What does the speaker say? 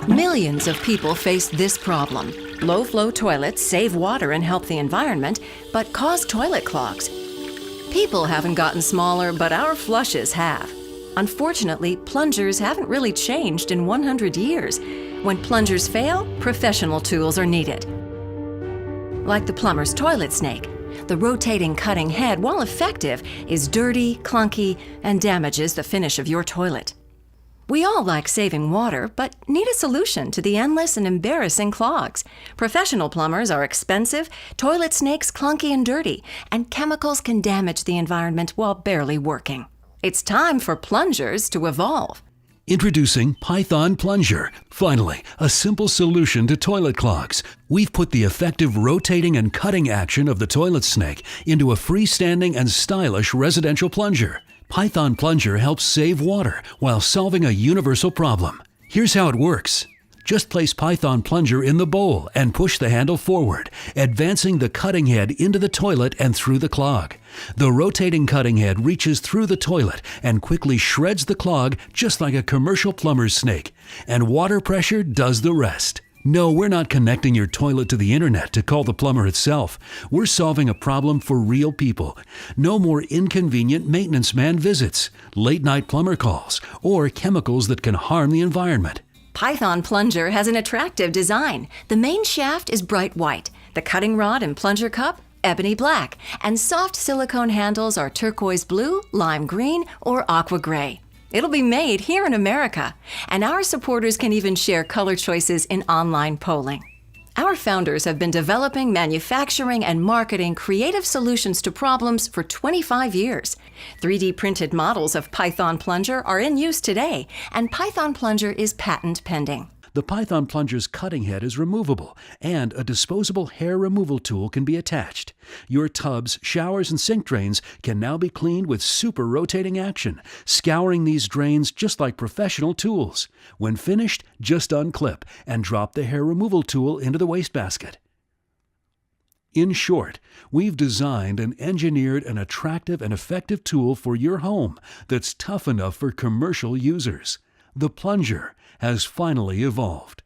Millions of people face this problem. Low-flow toilets save water and help the environment, but cause toilet clogs. People haven't gotten smaller, but our flushes have. Unfortunately, plungers haven't really changed in 100 years. When plungers fail, professional tools are needed. Like the plumber's toilet snake, the rotating cutting head, while effective, is dirty, clunky, and damages the finish of your toilet. We all like saving water, but need a solution to the endless and embarrassing clogs. Professional plumbers are expensive, toilet snakes clunky and dirty, and chemicals can damage the environment while barely working. It's time for plungers to evolve. Introducing Python Plunger. Finally, a simple solution to toilet clogs. We've put the effective rotating and cutting action of the toilet snake into a freestanding and stylish residential plunger. Python Plunger helps save water while solving a universal problem. Here's how it works. Just place Python Plunger in the bowl and push the handle forward, advancing the cutting head into the toilet and through the clog. The rotating cutting head reaches through the toilet and quickly shreds the clog just like a commercial plumber's snake. And water pressure does the rest. No, we're not connecting your toilet to the internet to call the plumber itself. We're solving a problem for real people. No more inconvenient maintenance man visits, late-night plumber calls, or chemicals that can harm the environment. Python Plunger has an attractive design. The main shaft is bright white. The cutting rod and plunger cup, ebony black. And soft silicone handles are turquoise blue, lime green, or aqua gray. It'll be made here in America. And our supporters can even share color choices in online polling. Our founders have been developing, manufacturing, and marketing creative solutions to problems for 25 years. 3D printed models of Python Plunger are in use today, and Python Plunger is patent pending. The Python Plunger's cutting head is removable, and a disposable hair removal tool can be attached. Your tubs, showers, and sink drains can now be cleaned with super rotating action, scouring these drains just like professional tools. When finished, just unclip and drop the hair removal tool into the wastebasket. In short, we've designed and engineered an attractive and effective tool for your home that's tough enough for commercial users. The Plunger has finally evolved.